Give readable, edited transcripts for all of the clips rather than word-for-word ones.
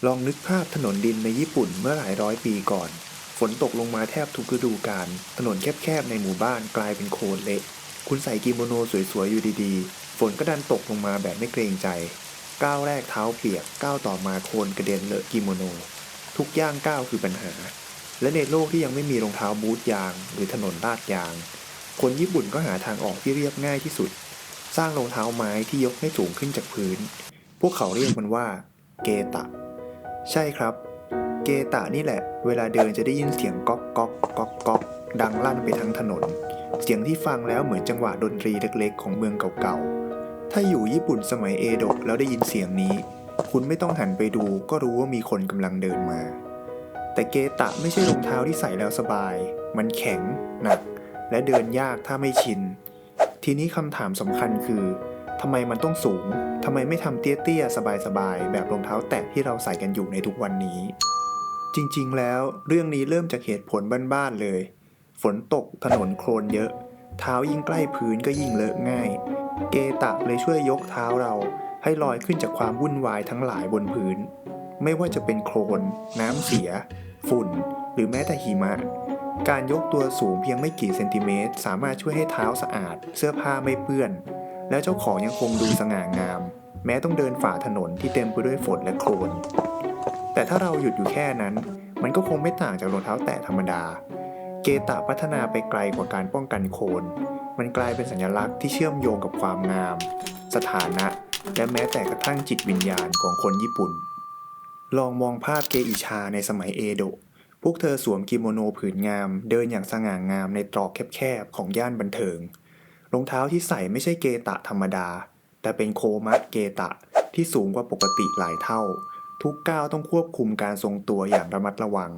ลองนึกภาพถนนดินในญี่ปุ่นเมื่อหลายร้อยปีก่อนฝนตกลงมาแทบทุกฤดูกาลถนนแคบๆในหมู่บ้านกลายเป็นโคลนเละคุณใส่กิโมโนสวยๆอยู่ดีๆฝนก็ดันตกลงมาแบบไม่เกรงใจก้าวแรกเท้าเปียกก้าวต่อมาโคลนกระเด็นเลอะกิโมโนทุกย่างก้าวคือปัญหาและในโลกที่ยังไม่มีรองเท้าบูทยางหรือถนนลาดยางคนญี่ปุ่นก็หาทางออกที่เรียบง่ายที่สุดสร้างรองเท้าไม้ที่ยกให้สูงขึ้นจากพื้นพวกเขาเรียกมันว่าเกตะ ใช่ครับเกตะนี่แหละเวลาเดินจะได้ยินเสียงก๊อกก๊อกก๊อกก๊อกดังลั่นไปทั้งถนนเสียงที่ฟังแล้วเหมือนจังหวะดนตรีเล็กๆของเมืองเก่าๆถ้าอยู่ญี่ปุ่นสมัยเอโดะแล้วได้ยินเสียงนี้คุณไม่ต้องหันไปดูก็รู้ว่ามีคนกำลังเดินมาแต่เกตะไม่ใช่รองเท้าที่ใส่แล้วสบายมันแข็งหนักและเดินยากถ้าไม่ชินทีนี้คำถามสำคัญคือทำไมมันต้องสูง ทำไมไม่ทำเตี้ยๆสบายๆแบบรองเท้าแตะที่เราใส่กันอยู่ในทุกวันนี้ จริงๆแล้วเรื่องนี้เริ่มจากเหตุผลบ้านๆเลย ฝนตกถนนโคลนเยอะ เท้ายิ่งใกล้พื้นก็ยิ่งเลอะง่าย เกตะเลยช่วยยกเท้าเราให้ลอยขึ้นจากความวุ่นวายทั้งหลายบนพื้น ไม่ว่าจะเป็นโคลน น้ำเสีย ฝุ่น หรือแม้แต่หิมะ การยกตัวสูงเพียงไม่กี่เซนติเมตรสามารถช่วยให้เท้าสะอาดเสื้อผ้าไม่เปื้อน และเจ้าของยังคงดูสง่างามแม้ต้องเดินฝ่าถนนที่เต็มไปด้วยฝนและโคลนแต่ถ้าเราหยุดอยู่แค่นั้นมันก็คงไม่ต่างจากรองเท้าแตะธรรมดาเกตะพัฒนาไปไกลกว่าการป้องกันโคลนมันกลายเป็นสัญลักษณ์ที่เชื่อมโยงกับความงามสถานะและแม้แต่กระทั่งจิตวิญญาณของคนญี่ปุ่นลองมองภาพเกอิชาในสมัยเอโดะพวกเธอสวมกิโมโนผืนงามเดินอย่างสง่างามในตรอกแคบๆของย่านบันเทิงรองเท้าที่ใส่ไม่ใช่เกตะธรรมดาแต่เป็นโคมะเกตะที่สูงกว่าปกติหลายเท่าทุกก้าวต้องควบคุมการทรงตัวอย่างระมัดระวัง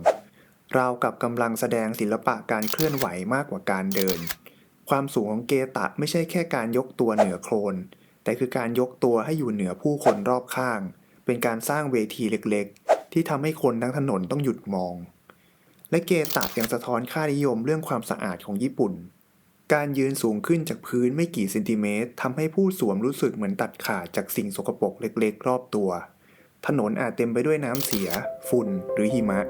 ราวกับกำลังแสดงศิลปะการเคลื่อนไหวมากกว่าการเดินความสูงของเกตะไม่ใช่แค่การยกตัวเหนือโคลนแต่คือการยกตัวให้อยู่เหนือผู้คนรอบข้างเป็นการสร้างเวทีเล็กๆที่ทำให้คนทั้งถนนต้องหยุดมองและเกตะยังสะท้อนค่านิยมเรื่องความสะอาดของญี่ปุ่นการยืนสูงขึ้นจากพื้นไม่กี่เซนติเมตรทำให้ผู้สวมรู้สึกเหมือนตัดขาดจากสิ่งสกปรกเล็กๆรอบตัวถนนอาจเต็มไปด้วยน้ำเสียฝุ่นหรือหิมะ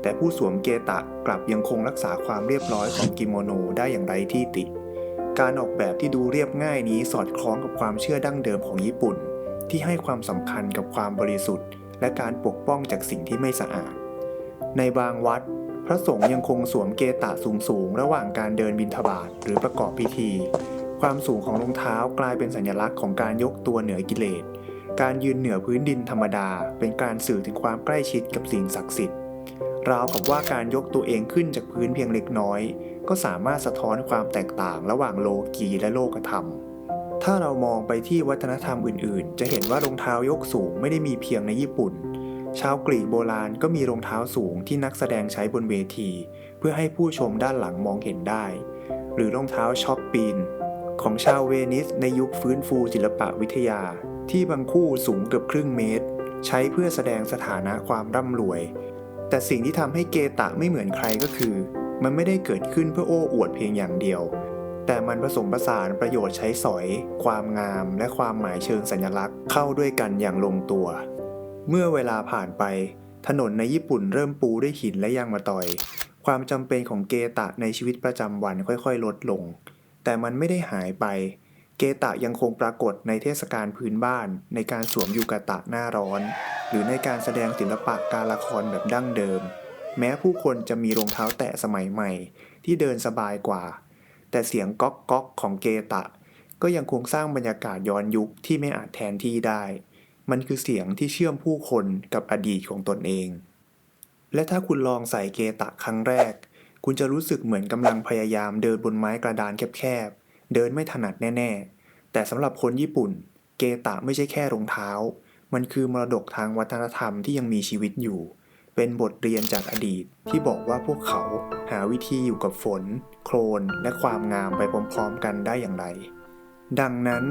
แต่ผู้สวมเกตะกลับยังคงรักษาความเรียบร้อยของกิโมโนได้อย่างไร้ที่ติการออกแบบที่ดูเรียบง่ายนี้สอดคล้องกับความเชื่อดั้งเดิมของญี่ปุ่นที่ให้ความสำคัญกับความบริสุทธิ์และการปกป้องจากสิ่งที่ไม่สะอาดในบางวัดพระสงฆ์ยังคงสวมเกตะสูงๆระหว่างการเดินบิณฑบาตหรือประกอบพิธีความสูงของรองเท้ากลายเป็นสัญลักษณ์ของการยกตัวเหนือกิเลสการยืนเหนือพื้นดินธรรมดาเป็นการสื่อถึงความใกล้ชิดกับสิ่งศักดิ์สิทธิ์ราวกับว่าการยกตัวเองขึ้นจากพื้นเพียงเล็กน้อยก็สามารถสะท้อนความแตกต่างระหว่างโลกีและโลกธรรมถ้าเรามองไปที่วัฒนธรรมอื่นๆจะเห็นว่ารองเท้ายกสูงไม่ได้มีเพียงในญี่ปุ่นชาวกรีกโบราณก็มีรองเท้าสูงที่นักแสดงใช้บนเวทีเพื่อให้ผู้ชมด้านหลังมองเห็นได้หรือรองเท้าช็อปปีนของชาวเวนิสในยุคฟื้นฟูศิลปะวิทยาที่บางคู่สูงเกือบครึ่งเมตรใช้เพื่อแสดงสถานะความร่ำรวยแต่สิ่งที่ทำให้เกตะไม่เหมือนใครก็คือมันไม่ได้เกิดขึ้นเพื่อโอ้อวดเพียงอย่างเดียวแต่มันผสมผสานประโยชน์ใช้สอยความงามและความหมายเชิงสัญลักษณ์เข้าด้วยกันอย่างลงตัวเมื่อเวลาผ่านไปถนนในญี่ปุ่นเริ่มปูด้วยหินและยางมะตอยความจำเป็นของเกตะในชีวิตประจำวันค่อยๆลดลงแต่มันไม่ได้หายไปเกตะยังคงปรากฏในเทศกาลพื้นบ้านในการสวมยูกาตะหน้าร้อนหรือในการแสดงศิลปะการละครแบบดั้งเดิมแม้ผู้คนจะมีรองเท้าแตะสมัยใหม่ที่เดินสบายกว่าแต่เสียงก๊อกก๊อกของเกตะก็ยังคงสร้างบรรยากาศย้อนยุคที่ไม่อาจแทนที่ได้มันคือเสียงที่เชื่อมผู้คนกับอดีตของตนเองและถ้าคุณลองใส่เกตะครั้งแรกคุณจะรู้สึกเหมือนกำลังพยายามเดินบนไม้กระดานแคบๆเดินไม่ถนัดแน่ๆแต่สำหรับคนญี่ปุ่นเกตะไม่ใช่แค่รองเท้ามันคือมรดกทางวัฒนธรรมที่ยังมีชีวิตอยู่เป็นบทเรียนจากอดีตที่บอกว่าพวกเขาหาวิธีอยู่กับฝนโคลนและความงามไปพร้อมๆกันได้อย่างไรดังนั้น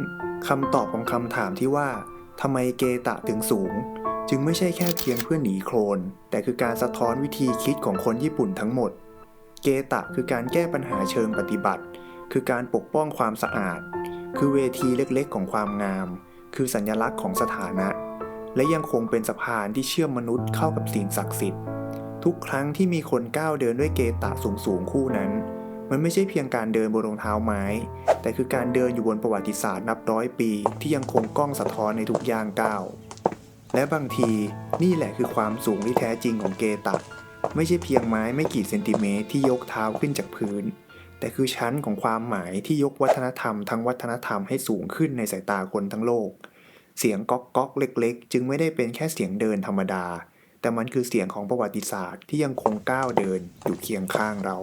คำตอบของคำถามที่ว่าทำไมเกตะถึงสูงจึงไม่ใช่แค่เพียงเพื่อหนีโคลนแต่คือการสะท้อนวิธีคิดของคนญี่ปุ่นทั้งหมดเกตะคือการแก้ปัญหาเชิงปฏิบัติคือการปกป้องความสะอาดคือเวทีเล็กๆของความงามคือสัญลักษณ์ของสถานะ และยังคงเป็นสะพานที่เชื่อมมนุษย์เข้ากับสิ่งศักดิ์สิทธิ์ทุกครั้งที่มีคนก้าวเดินด้วยเกตะสูงคู่นั้นมันไม่ใช่เพียงการเดินบนรองเท้าไม้แต่คือการเดินอยู่บนประวัติศาสตร์นับร้อยปีที่ยังคงก้องสะท้อนในทุกย่างก้าวและบางทีนี่แหละคือความสูงที่แท้จริงของเกตะไม่ใช่เพียงไม้ไม่กี่เซนติเมตรที่ยกเท้าขึ้นจากพื้นแต่คือชั้นของความหมายที่ยกวัฒนธรรมทั้งวัฒนธรรมให้สูงขึ้นในสายตาคนทั้งโลกเสียงก๊อกก๊อกเล็กๆจึงไม่ได้เป็นแค่เสียงเดินธรรมดาแต่มันคือเสียงของประวัติศาสตร์ที่ยังคงก้าวเดินอยู่เคียงข้างเรา